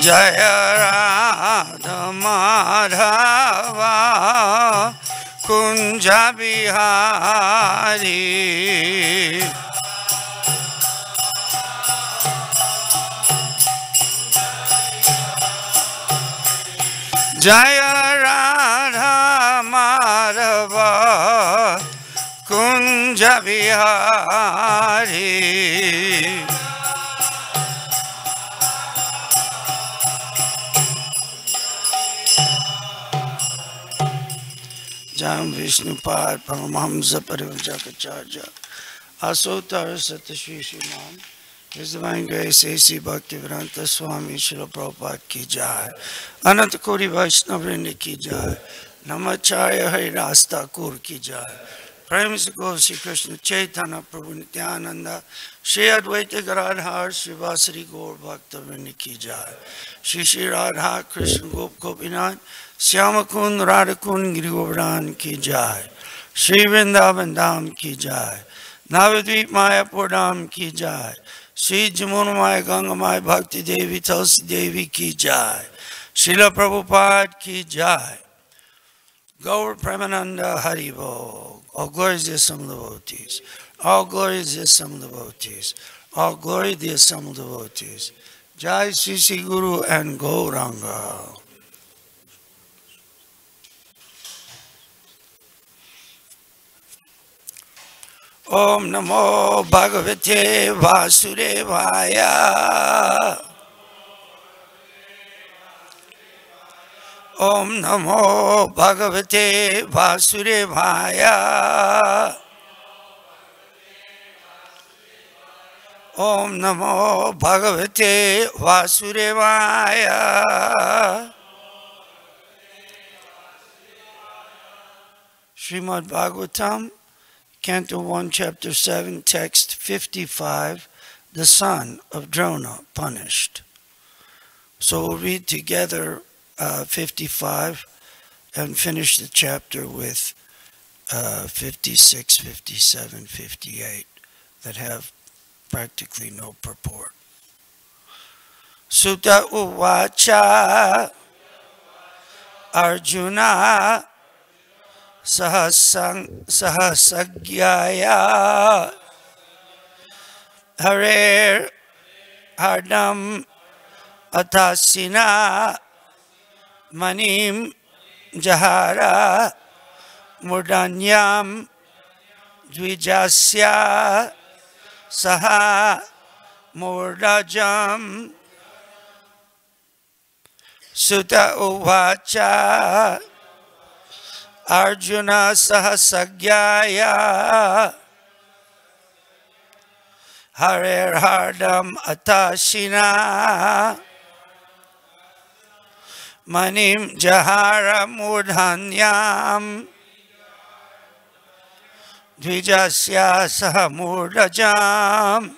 Jai Radha Madhav Kunj Bihari Jai Radha Madhav Kunj Bihari Jai Vishnupad Paramhans परिव्राजकाचार्य असोतर Satish Shriman His Divine Grace A.C. Bhaktivedanta Swami Sura Prabhupada ki jai. Anant Kori Vaishnavrinda ki jai. Namacharya Haridas Thakur ki jai. Prem se Gaur Shri Krishna Chaitanya Prabhu Nityananda Shri Advaita Gadadhar Srivasari Gaur Bhaktavrinda ki jai. Shri Shri Radha Krishna Gop Gopinath Shyamakund Radhakund Giri Govardhan ki jai. Shri Vrindavan Dham ki jai. Navadvip Mayapur Dham ki jai. Shri Jamunamaya Gangamaya Bhakti Devi Tulsi Devi ki jai. Srila Prabhupada ki jai. Gaur Premananda Haribo. All glory is the assembled devotees. All glory is the assembled devotees. All glory the assembled devotees. Jai Sri Sri Guru and Gauranga. Om Namo Bhagavate Vasudevaya. Om Namo Bhagavate Vasudevaya. Om Namo Bhagavate Vasudevaya. Srimad Bhagavatam, Canto 1, Chapter 7, Text 55, the son of Drona punished. So we'll read together 55 and finish the chapter with 56, 57, 58 that have practically no purport. Sutta Uvacha Arjuna Sahasagyaya Harer Hardam Atasina Manim Jahara Murdanyam Dvijasya Saha Murdajam. Sutta Uvacha Arjuna Sahasagyaya Harer Hardam Atashina Manim Jahara Murdhanyam Dvijasya Sahamurdajam.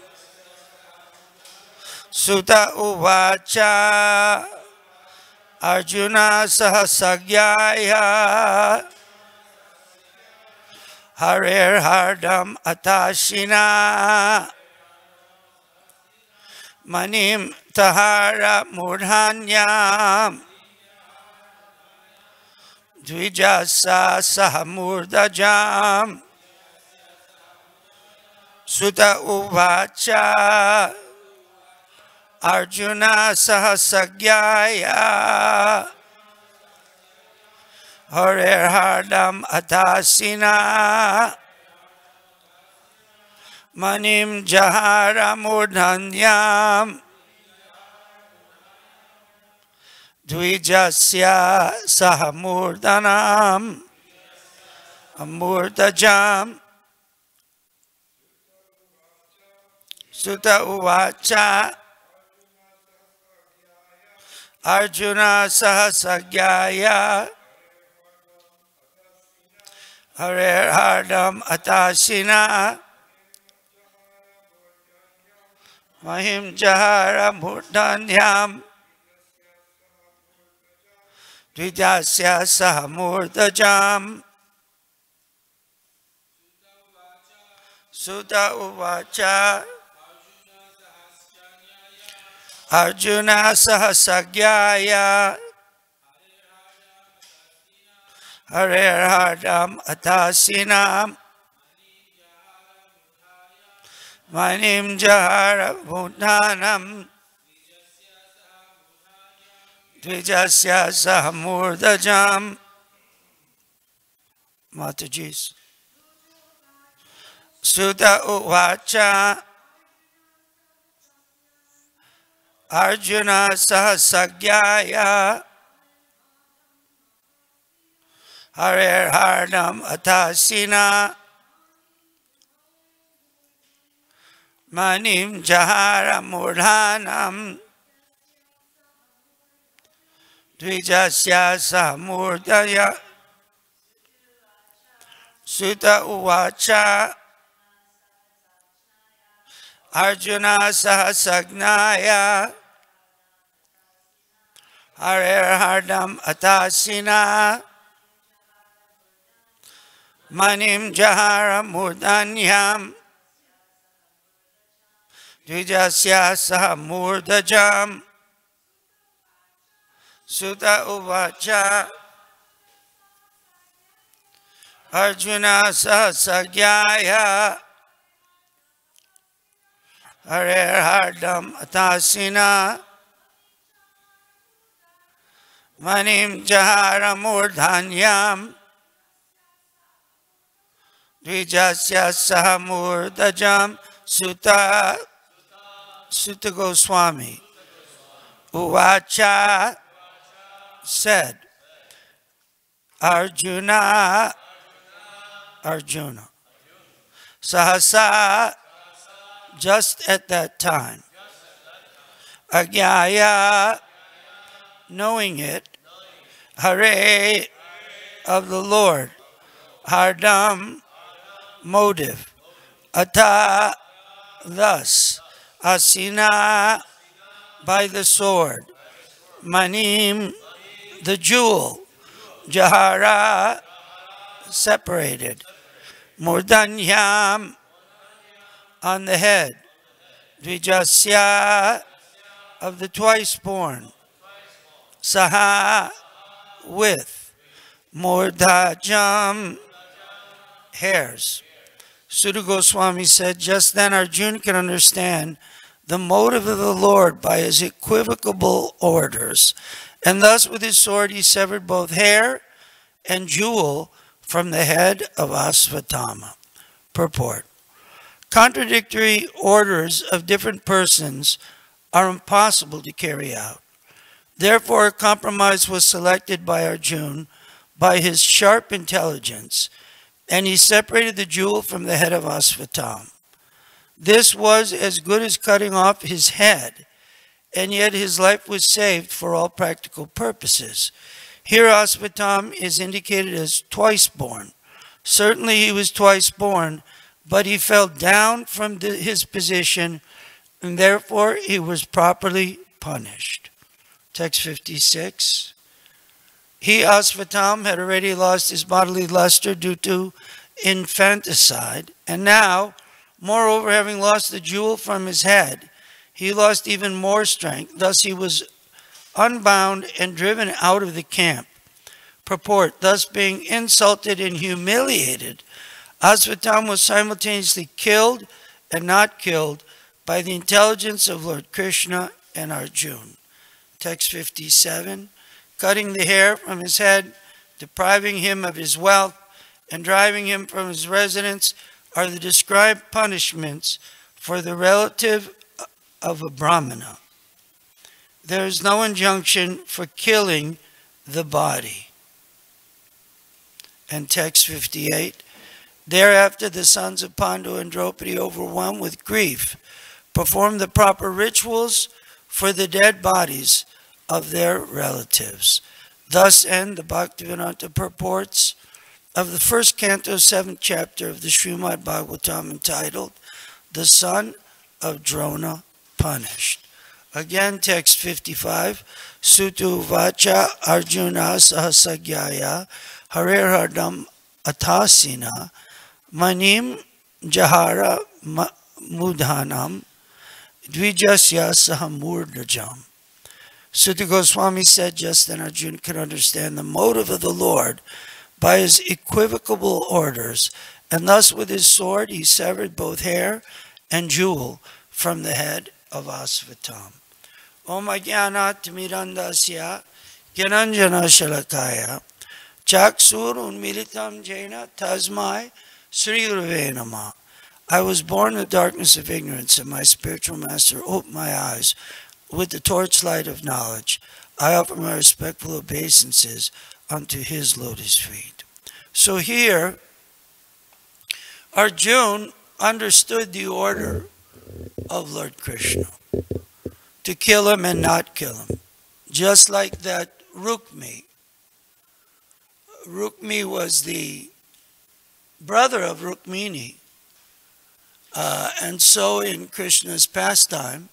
Sutta Uvacha Arjuna Sahasagyaya Harer Hardam Atashina Manim Tahara Murdhanyam Dvijasa Sahamurdajam. Sutta Uvacha Arjuna Sahasagyaya Harer Hardam Atasina Manim Jahara Murdhanyam Dvijasya Sahamurdanam Amurdajam. Sutta Uvacha Arjuna Sahasagyaya Harer Hardam Atashina Mahim Jahara Murdanyam Dvijasya Sahamurdajam. Sutta Uvacha Arjuna sahasagyaya Harirhardam atasinam Manim jahara bhutanam Dvijasya sahamurdajam. Matajis. Sutta uvacha Arjuna sahasagyaya Harirhardam atasina Manim jahara murdhanam Dvijasya samurdaya. Sutta uvacha Arjuna sahasagnaya Harirhardam atasina Manim jahara murdanyam Dvijasya samurdajam. Sutta uvacha Arjuna sahasagyaya Harirhardam atasina Manim jahara murdhanyam Dvijasya sahamurdajam. Sutta Goswami Uvacha said, Arjuna Sahasa, just at that time, Agyaya, knowing it, Hare, of the Lord, Hardam, motive, Ata, thus, Asina, by the sword, Manim, the jewel, Jahara, separated, Murdanyam, on the head, Dvijasya, of the twice born, Saha, with, Murdhajam, hairs. Sutta Goswami said, just then Arjuna can understand the motive of the Lord by his equivocal orders, and thus with his sword he severed both hair and jewel from the head of Asvatthama. Purport. Contradictory orders of different persons are impossible to carry out. Therefore, a compromise was selected by Arjuna by his sharp intelligence, and he separated the jewel from the head of Asvatthama. This was as good as cutting off his head, and yet his life was saved for all practical purposes. Here Asvatthama is indicated as twice born. Certainly he was twice born, but he fell down from his position, and therefore he was properly punished. Text 56. He, Asvatthama, had already lost his bodily luster due to infanticide, and now, moreover, having lost the jewel from his head, he lost even more strength. Thus he was unbound and driven out of the camp. Purport, thus being insulted and humiliated, Asvatthama was simultaneously killed and not killed by the intelligence of Lord Krishna and Arjuna. Text 57. Cutting the hair from his head, depriving him of his wealth, and driving him from his residence are the described punishments for the relative of a Brahmana. There is no injunction for killing the body. And text 58. Thereafter the sons of Pandu and Draupadi, overwhelmed with grief, performed the proper rituals for the dead bodies of their relatives. Thus end the Bhaktivedanta purports of the first canto, 7th chapter of the Srimad Bhagavatam, entitled, The Son of Drona Punished. Again, text 55. Sutta Vacha Arjuna Sahasagyaya Harirhardam Atasina Manim Jahara Mudhanam Dvijasya sahamurdajam. Sutta Goswami said just then Arjuna could understand the motive of the Lord by his equivocal orders, and thus with his sword he severed both hair and jewel from the head of Asvatam. Om Ajnanat Mirandasya Gyananjana Shalakaya Chaksur Unmilitam Jaina Tasmai Sri Gurave Namah. I was born in the darkness of ignorance, and my spiritual master opened my eyes with the torchlight of knowledge. I offer my respectful obeisances unto his lotus feet. So here, Arjuna understood the order of Lord Krishna, to kill him and not kill him. Just like that Rukmi. Rukmi was the brother of Rukmini. And so in Krishna's pastime,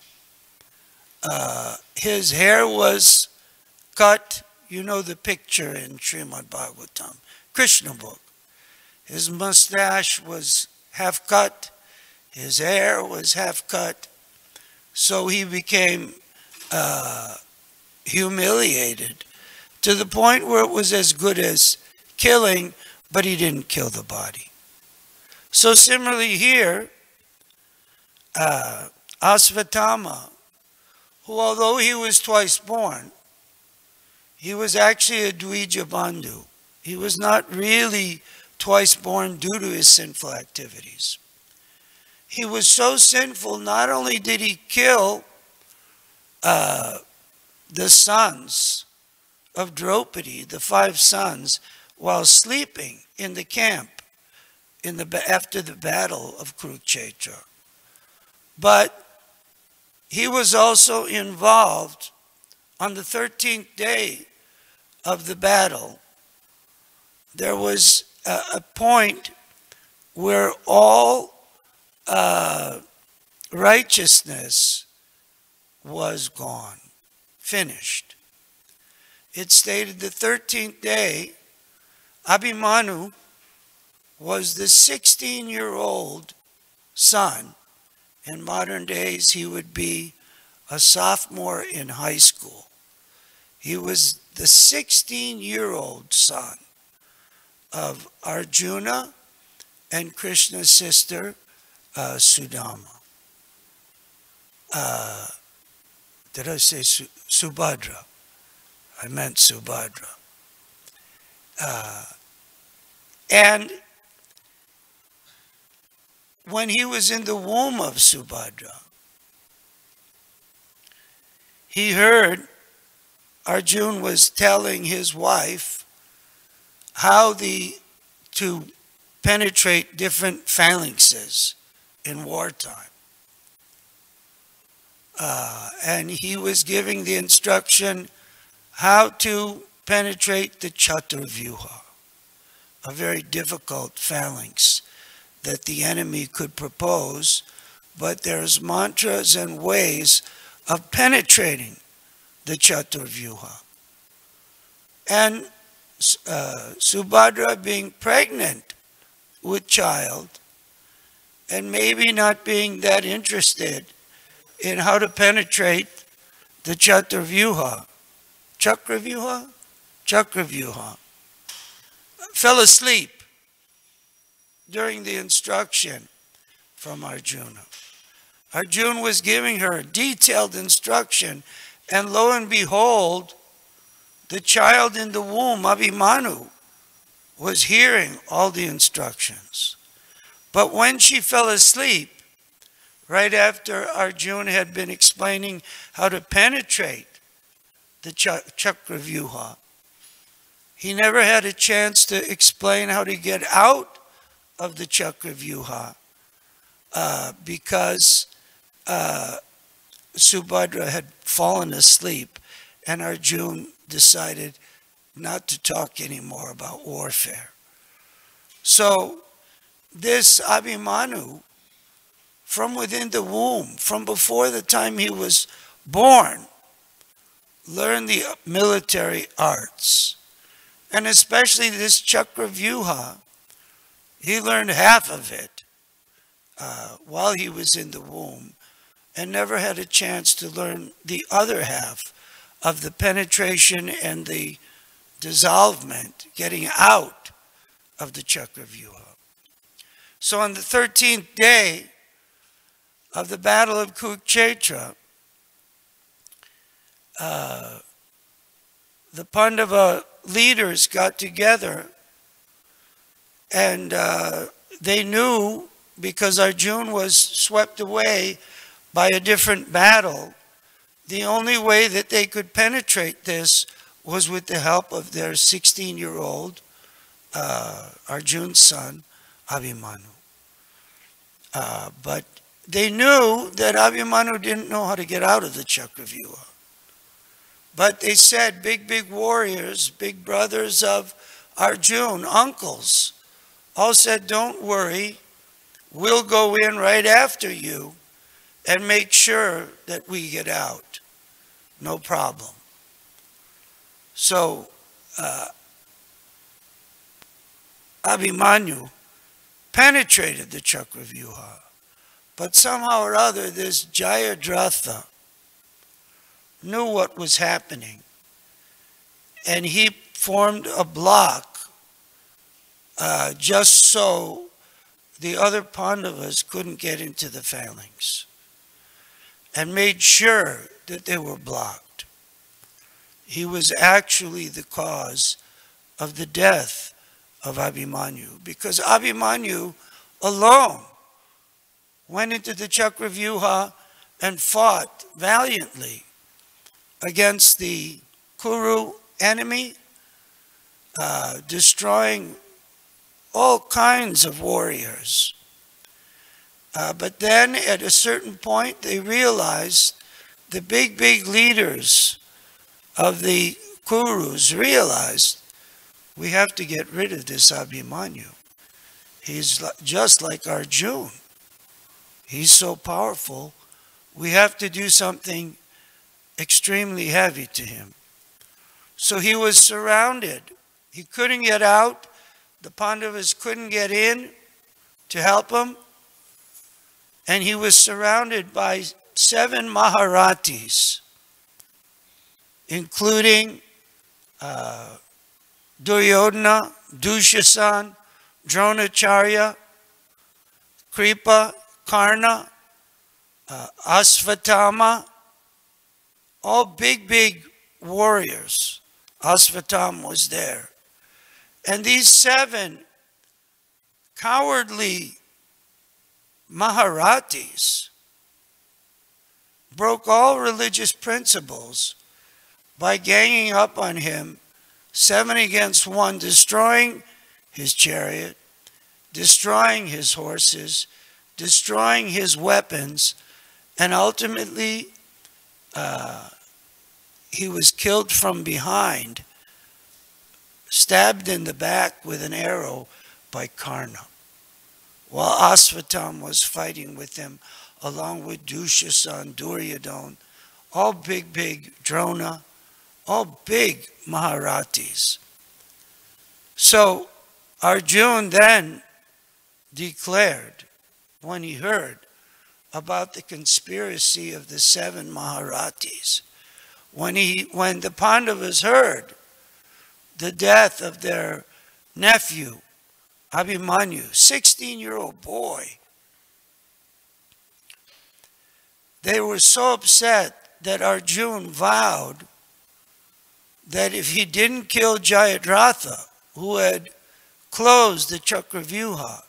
his hair was cut. You know the picture in Srimad Bhagavatam, Krishna book. His mustache was half cut. His hair was half cut. So he became humiliated to the point where it was as good as killing, but he didn't kill the body. So similarly here, Asvatthama, who although he was twice born, he was actually a Dvija Bandhu. He was not really twice born due to his sinful activities. He was so sinful, not only did he kill the sons of Draupadi, the 5 sons, while sleeping in the camp after the battle of Kurukshetra, but he was also involved on the 13th day of the battle. There was a point where all righteousness was gone, finished. It stated the 13th day, Abhimanyu was the 16-year-old son. In modern days, he would be a sophomore in high school. He was the 16-year-old son of Arjuna and Krishna's sister, Sudama. Did I say Subhadra? I meant Subhadra. And when he was in the womb of Subhadra, he heard Arjuna was telling his wife how to penetrate different phalanxes in wartime. And he was giving the instruction how to penetrate the Chaturvyuha, a very difficult phalanx that the enemy could propose, but there's mantras and ways of penetrating the Chaturvyuha. And Subhadra, being pregnant with child and maybe not being that interested in how to penetrate the Chaturvyuha, Chakravyuha, fell asleep during the instruction from Arjuna. Arjuna was giving her detailed instruction, and lo and behold, the child in the womb, Abhimanyu, was hearing all the instructions. But when she fell asleep, right after Arjuna had been explaining how to penetrate the Chakravyuha, he never had a chance to explain how to get out of the Chakravyuha because Subhadra had fallen asleep, and Arjuna decided not to talk anymore about warfare. So this Abhimanyu, from within the womb, from before the time he was born, learned the military arts. And especially this Chakravyuha, he learned half of it while he was in the womb. and never had a chance to learn the other half of the penetration and the dissolvement, getting out of the Chakravyuha. So on the 13th day of the Battle of Kurukshetra, the Pandava leaders got together, and they knew, because Arjuna was swept away by a different battle, the only way that they could penetrate this was with the help of their 16-year-old Arjuna's son, Abhimanyu. But they knew that Abhimanyu didn't know how to get out of the Chakravyuha. But they said, big warriors, big brothers of Arjuna, uncles, all said, don't worry, we'll go in right after you and make sure that we get out. No problem. So Abhimanyu penetrated the Chakravyuha, but somehow or other this Jayadratha knew what was happening, and he formed a block just so the other Pandavas couldn't get into the phalanx, and made sure that they were blocked. He was actually the cause of the death of Abhimanyu, because Abhimanyu alone went into the Chakravyuha and fought valiantly against the Kuru enemy, destroying all kinds of warriors. But then at a certain point they realized, the big leaders of the Kurus realized, we have to get rid of this Abhimanyu. He's just like Arjuna. He's so powerful. We have to do something extremely heavy to him. So he was surrounded. He couldn't get out. The Pandavas couldn't get in to help him. And he was surrounded by 7 Maharatis, including Duryodhana, Dushasan, Dronacharya, Kripa, Karna, Asvatthama, all big warriors. Asvatthama was there. And these 7 cowardly Maharatis broke all religious principles by ganging up on him 7 against 1, destroying his chariot, destroying his horses, destroying his weapons, and ultimately he was killed from behind, stabbed in the back with an arrow by Karna, while Asvatthama was fighting with him, along with Dushasan, Duryodhana, all big Drona, all big Maharatis. So Arjuna then declared, when he heard about the conspiracy of the 7 Maharatis, when the Pandavas heard the death of their nephew, Abhimanyu, 16-year-old boy, they were so upset that Arjuna vowed that if he didn't kill Jayadratha, who had closed the Chakravyuha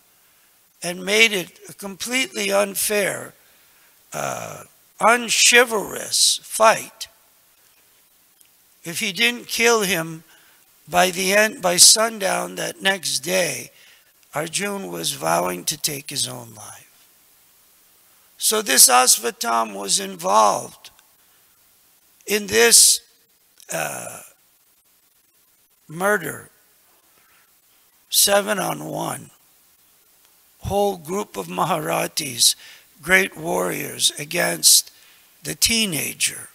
and made it a completely unfair, unchivalrous fight, if he didn't kill him by sundown that next day, Arjuna was vowing to take his own life. So this Asvatthama was involved in this murder, 7-on-1. Whole group of Maharatis, great warriors, against the teenager.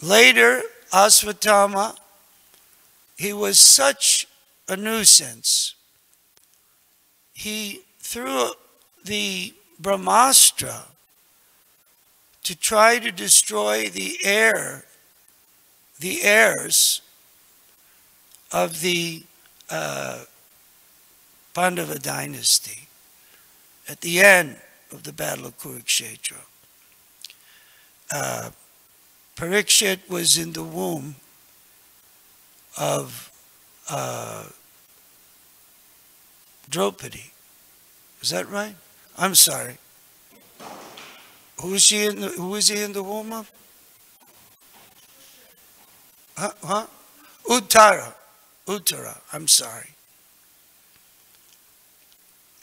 Later, Asvatthama, he was such a nuisance. He threw the Brahmastra to try to destroy the heirs of the Pandava dynasty at the end of the Battle of Kurukshetra. Parikshit was in the womb of Draupadi. Is that right? I'm sorry. Who is he in the womb of? Huh? Uttara. I'm sorry.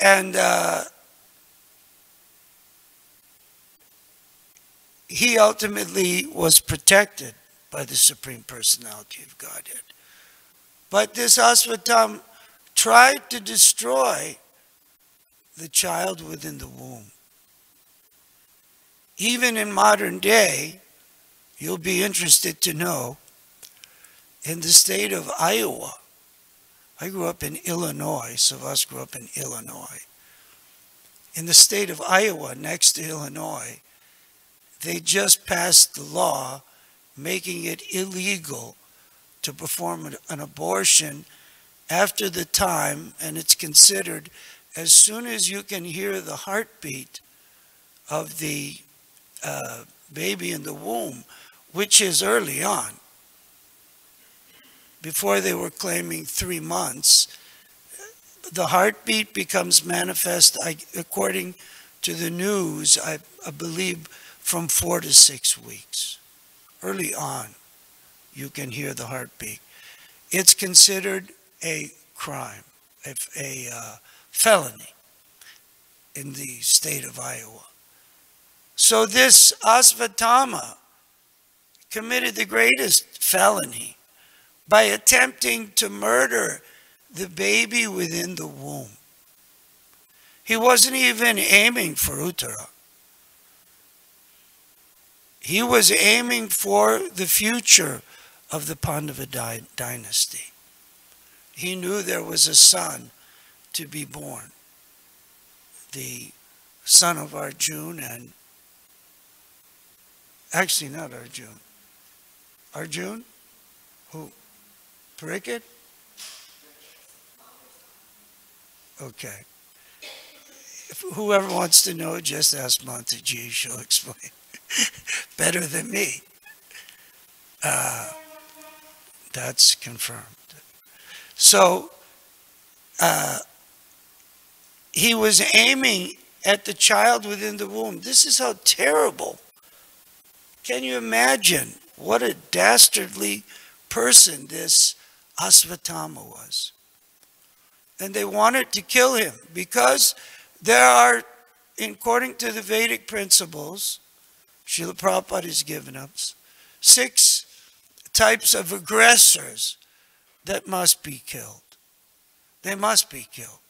And he ultimately was protected by the Supreme Personality of Godhead. But this Asvatam tried to destroy the child within the womb. Even in modern day, you'll be interested to know, in the state of Iowa, I grew up in Illinois, some of us grew up in Illinois. In the state of Iowa, next to Illinois, they just passed the law making it illegal to perform an abortion after the time, and it's considered as soon as you can hear the heartbeat of the baby in the womb, which is early on. Before they were claiming 3 months, the heartbeat becomes manifest, according to the news, I believe, from 4 to 6 weeks. Early on, you can hear the heartbeat. It's considered a crime, a felony in the state of Iowa. So this Asvatama committed the greatest felony by attempting to murder the baby within the womb. He wasn't even aiming for Uttara. He was aiming for the future of the Pandava dynasty. He knew there was a son to be born, the son of Arjuna, and actually not Arjuna. Arjuna? Who? Parikshit? Okay. If whoever wants to know, just ask Mataji. She'll explain better than me. That's confirmed. So he was aiming at the child within the womb. This is how terrible. Can you imagine what a dastardly person this Asvatama was? And they wanted to kill him because there are, according to the Vedic principles, Srila Prabhupada has given us 6 types of aggressors that must be killed. They must be killed.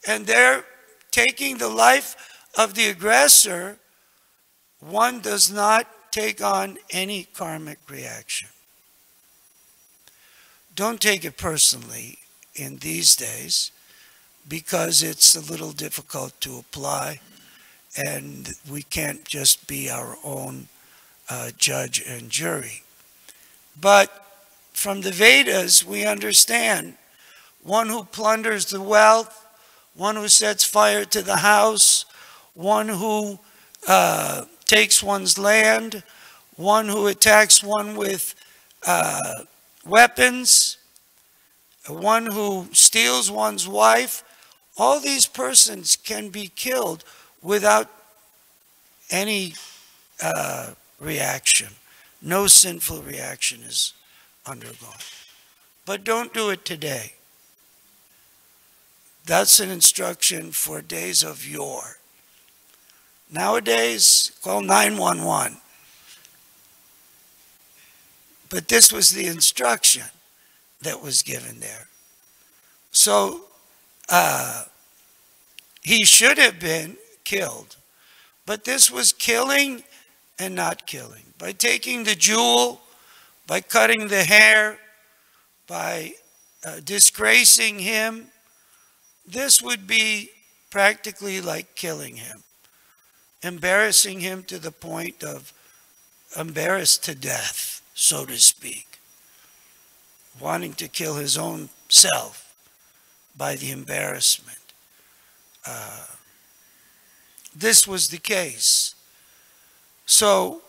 And they're taking the life of the aggressor. One does not take on any karmic reaction. Don't take it personally in these days, because it's a little difficult to apply, and we can't just be our own judge and jury. But from the Vedas, we understand one who plunders the wealth, one who sets fire to the house, one who takes one's land, one who attacks one with weapons, one who steals one's wife. All these persons can be killed without any reaction. No sinful reaction is undergone. But don't do it today. That's an instruction for days of yore. Nowadays, call 911. But this was the instruction that was given there. So he should have been killed. But this was killing and not killing. By taking the jewel, by cutting the hair, by disgracing him, this would be practically like killing him, embarrassing him to the point of embarrassed to death, so to speak, wanting to kill his own self by the embarrassment. This was the case. So,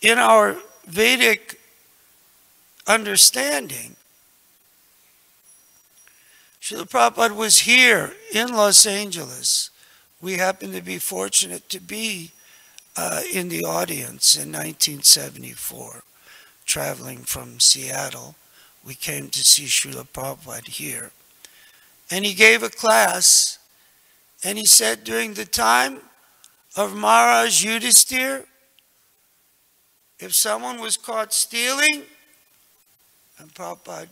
in our Vedic understanding, Srila Prabhupada was here in Los Angeles. We happened to be fortunate to be in the audience in 1974, traveling from Seattle. We came to see Srila Prabhupada here. And he gave a class, and he said during the time of Maharaj Yudhisthira, if someone was caught stealing, and Prabhupada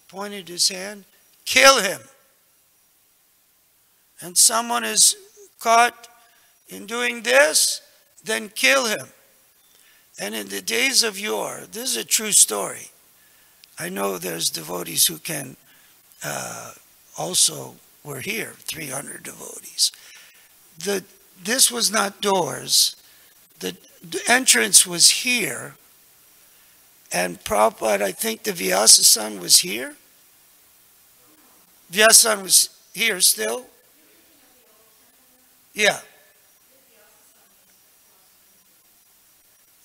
pointed his hand, kill him. And someone is caught in doing this, then kill him. And in the days of yore, this is a true story. I know there's devotees who can also were here, 300 devotees. This was not doors. The entrance was here. And Prabhupada, I think the Vyasa-san was here. Vyasa-san was here still? Yeah.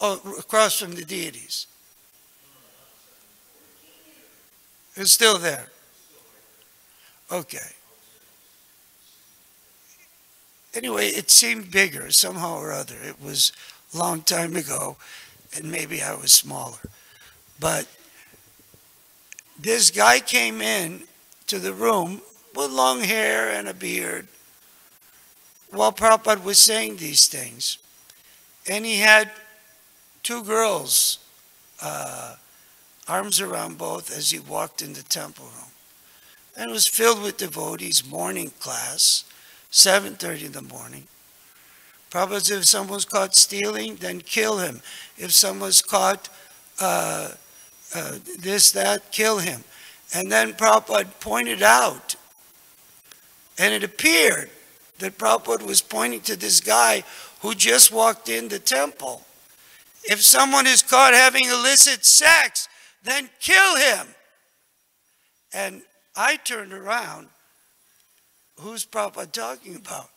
Oh, across from the deities. It's still there. Okay. Anyway, it seemed bigger somehow or other. It was a long time ago, and maybe I was smaller. But this guy came in to the room with long hair and a beard while Prabhupada was saying these things. And he had two girls, arms around both as he walked in the temple room. And it was filled with devotees, morning class, 7:30 in the morning. Prabhupada said if someone was caught stealing, then kill him. If someone was caught this, that, kill him. And then Prabhupada pointed out, and it appeared that Prabhupada was pointing to this guy who just walked in the temple. If someone is caught having illicit sex, then kill him. And I turned around. Who's Prabhupada talking about?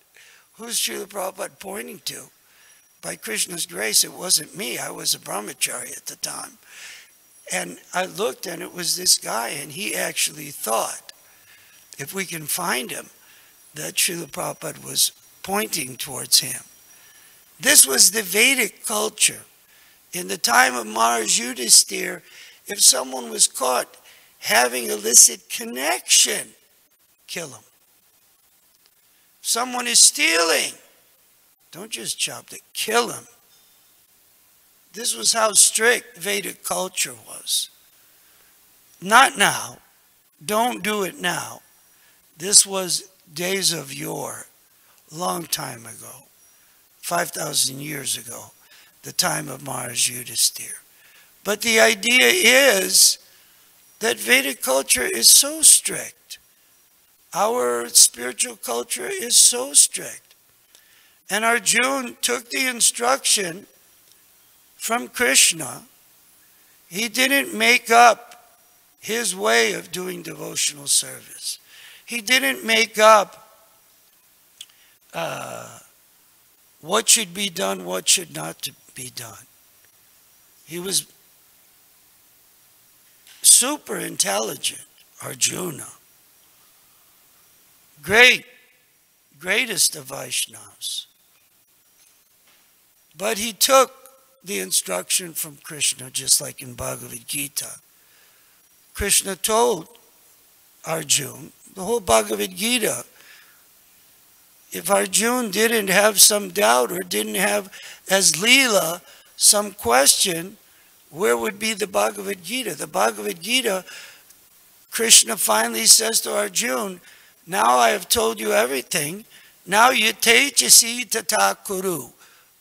Who's Srila Prabhupada pointing to? By Krishna's grace, it wasn't me. I was a brahmachari at the time. And I looked, and it was this guy, and he actually thought, if we can find him, that Srila Prabhupada was pointing towards him. This was the Vedic culture. In the time of Maharaj Yudhisthira, if someone was caught having illicit connection, kill him. If someone is stealing, don't just chop it, kill him. This was how strict Vedic culture was. Not now. Don't do it now. This was days of yore, long time ago, 5,000 years ago, the time of Maharaj Yudhisthira. But the idea is that Vedic culture is so strict. Our spiritual culture is so strict. And Arjuna took the instruction from Krishna. He didn't make up his way of doing devotional service. He didn't make up what should be done, what should not be done. He was super intelligent, Arjuna. Greatest of Vaishnavas. But he took the instruction from Krishna, just like in Bhagavad Gita. Krishna told Arjuna, the whole Bhagavad Gita, if Arjuna didn't have some doubt or didn't have, as Leela, some question, where would be the Bhagavad Gita? The Bhagavad Gita, Krishna finally says to Arjuna, now I have told you everything. Now you tejasi tata kuru.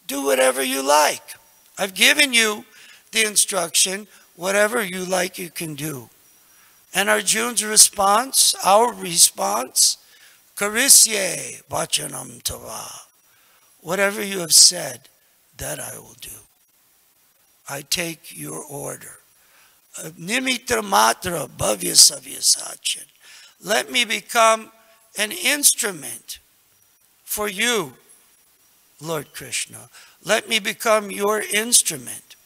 Do whatever you like. I've given you the instruction. Whatever you like, you can do. And Arjuna's response, our response, Karisye vachanam tava. Whatever you have said, that I will do. I take your order. Nimitra matra bhavya savya sachin. Let me become an instrument for you, Lord Krishna. Let me become your instrument.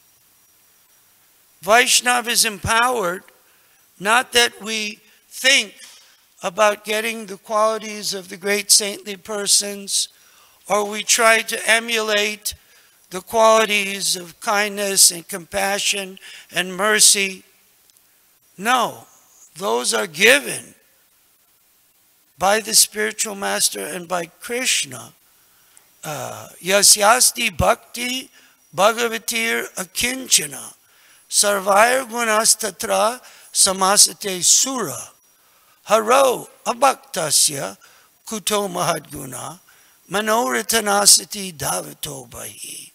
Vaishnava is empowered, not that we think about getting the qualities of the great saintly persons, or we try to emulate the qualities of kindness and compassion and mercy. No, those are given by the spiritual master and by Krishna. Yasyasti bhakti bhagavatir akinchana sarvair gunas tatra samasate sura haro abhaktasya kuto mahadguna manoritanasati dhavato bahi.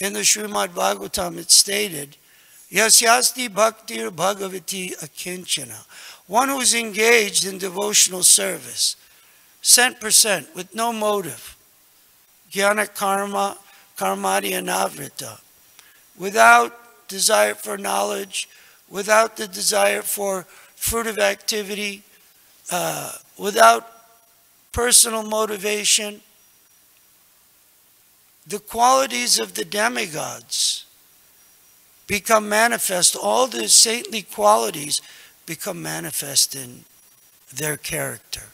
In the Srimad Bhagavatam it's stated, Yasyasti bhaktir bhagavati akinchana. One who is engaged in devotional service, 100%, with no motive, jnana karma, karmadi anavrita, without desire for knowledge, without the desire for fruitive activity, without personal motivation, the qualities of the demigods become manifest. All the saintly qualities become manifest in their character.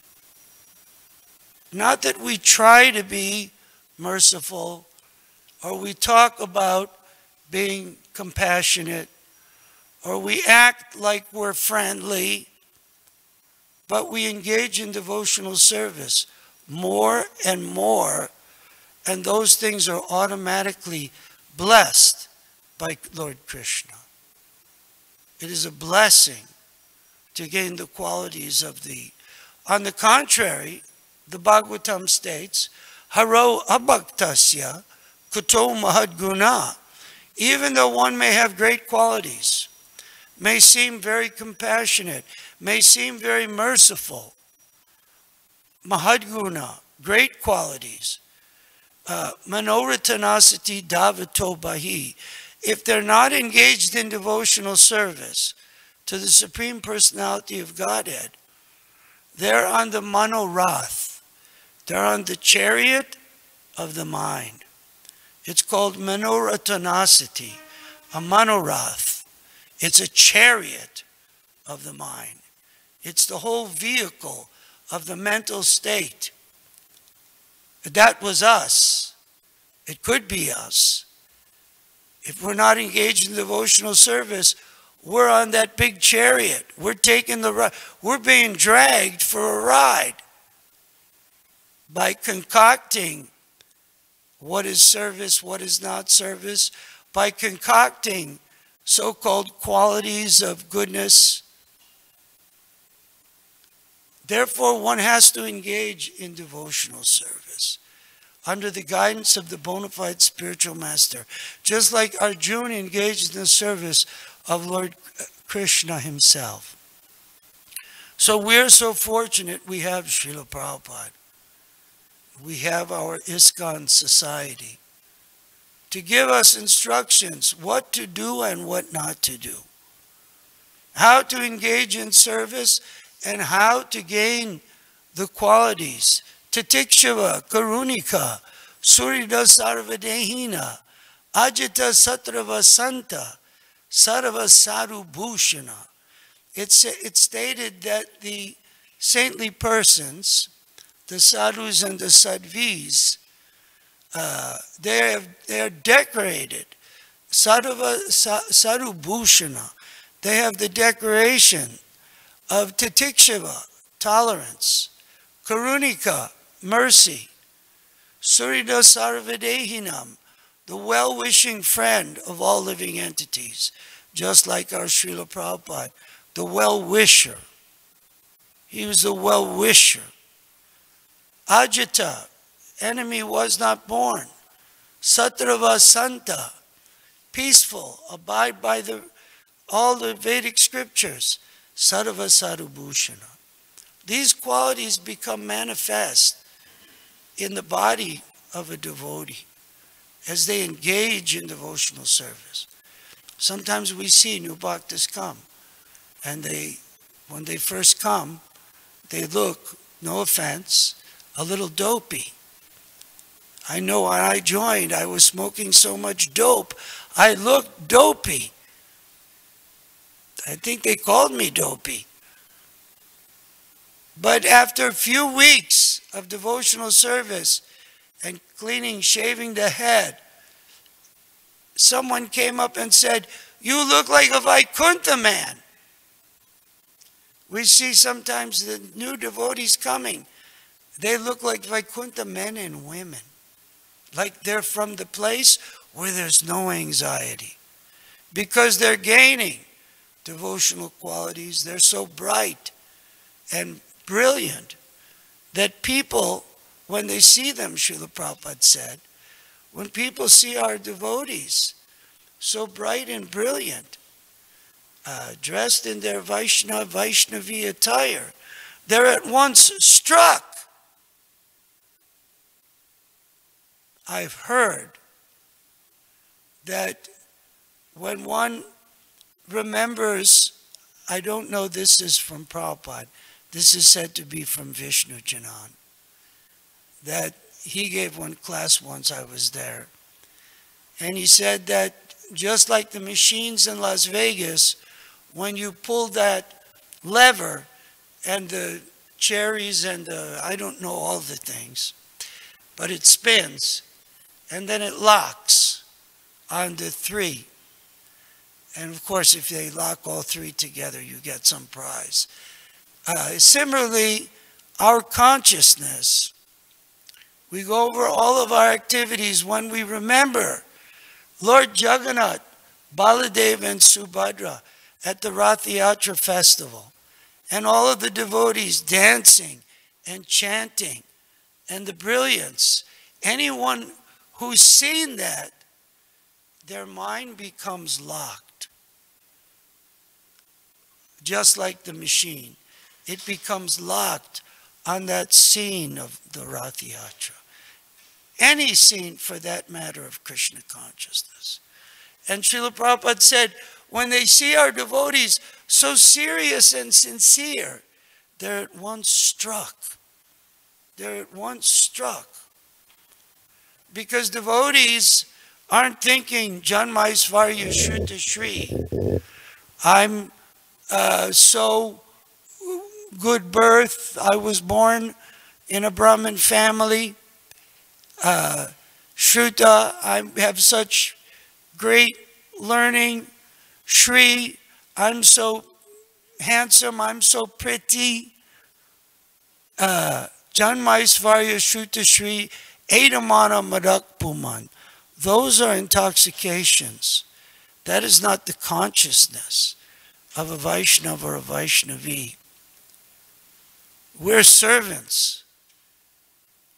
Not that we try to be merciful, or we talk about being compassionate, or we act like we're friendly, but we engage in devotional service more and more, and those things are automatically blessed by Lord Krishna. It is a blessing to gain the qualities of thee. On the contrary, the Bhagavatam states, Haro abhaktasya kuto mahadguna. Even though one may have great qualities, may seem very compassionate, may seem very merciful, mahadguna, great qualities, manoritanasati dhavato bahi. If they're not engaged in devotional service to the Supreme Personality of Godhead, they're on the manorath. They're on the chariot of the mind. It's called manoritanasati, a manorath. It's a chariot of the mind. It's the whole vehicle of the mental state. That was us. It could be us. If we're not engaged in devotional service, we're on that big chariot. We're taking the ride. We're being dragged for a ride by concocting what is service, what is not service, by concocting so-called qualities of goodness. Therefore, one has to engage in devotional service under the guidance of the bona fide spiritual master, just like Arjuna engaged in the service of Lord Krishna himself. So we're so fortunate we have Srila Prabhupada. We have our ISKCON society to give us instructions what to do and what not to do, how to engage in service, and how to gain the qualities. Titikshava, Karunika, Surida Sarvadehina, Ajita Satrava Santa, Sarva Sadhu Bhushana. It's stated that the saintly persons, the sadhus and the sadhvis, they are decorated. Sadhu Bhushana. They have the decoration of Titikshava, tolerance, Karunika, mercy, Surida Sarvadehinam, the well-wishing friend of all living entities, just like our Srila Prabhupada, the well-wisher. He was the well-wisher. Ajita, enemy was not born. Satrava Santa, peaceful, abide by all the Vedic scriptures. Sarva Sadhu Bhushana. these qualities become manifest in the body of a devotee as they engage in devotional service. Sometimes we see new bhaktas come, and when they first come, they look, no offense, a little dopey. I know when I joined, I was smoking so much dope, I looked dopey. I think they called me dopey. But after a few weeks of devotional service and cleaning, shaving the head, someone came up and said, "You look like a Vaikuntha man." We see sometimes the new devotees coming. They look like Vaikuntha men and women. Like they're from the place where there's no anxiety. Because they're gaining devotional qualities. They're so bright and brilliant that people, when they see them, Srila Prabhupada said, when people see our devotees so bright and brilliant, dressed in their Vaishnavi attire, they're at once struck. I've heard that when one remembers, I don't know, this is from Prabhupada, this is said to be from Vishnu Janan, that he gave one class once, I was there, and he said that just like the machines in Las Vegas, when you pull that lever and the cherries and I don't know all the things, but it spins and then it locks on the three. And of course, if they lock all three together, you get some prize. Similarly, our consciousness, we go over all of our activities when we remember Lord Jagannath, Baladev and Subhadra at the Rath Yatra festival, and all of the devotees dancing and chanting, and the brilliance. Anyone who's seen that, their mind becomes locked. Just like the machine. It becomes locked on that scene of the Rath Yatra. Any scene, for that matter, of Krishna consciousness. And Srila Prabhupada said, when they see our devotees so serious and sincere, they're at once struck. They're at once struck. Because devotees aren't thinking, Janmaisvarya Shruta Shri. I'm so good birth. I was born in a Brahmin family. Shruta, I have such great learning. Shri, I'm so handsome, I'm so pretty. Janmaisvarya Shruta Shri, Edamana Madak Puman. Those are intoxications. That is not the consciousness of a Vaishnava or a Vaishnavi. We're servants.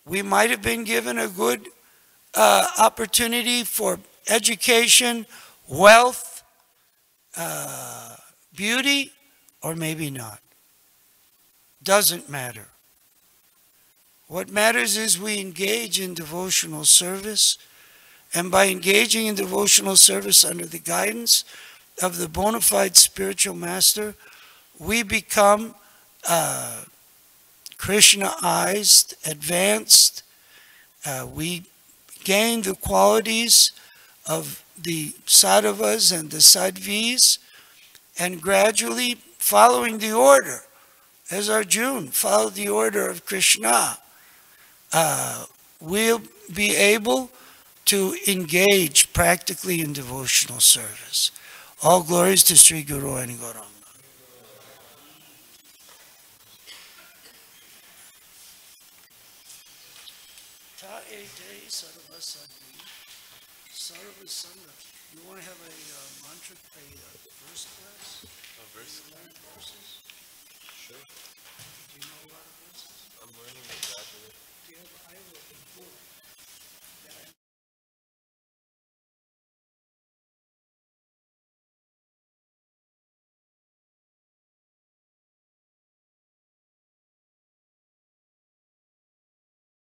We might have been given a good opportunity for education, wealth, beauty, or maybe not. Doesn't matter. What matters is we engage in devotional service, and by engaging in devotional service under the guidance of the bona fide spiritual master, we become Krishnaized, advanced. We gain the qualities of the sadhavas and the sadhvis, and gradually, following the order, as Arjuna followed the order of Krishna, we'll be able to engage practically in devotional service. All glories to Sri Guru and Gauranga. Ta ete sarva sadhi, sarva sangha. You want to have a mantra, a verse class? A verse class? Verses? Sure. Do you know a lot of verses? I'm learning it gradually. Do you have, I have a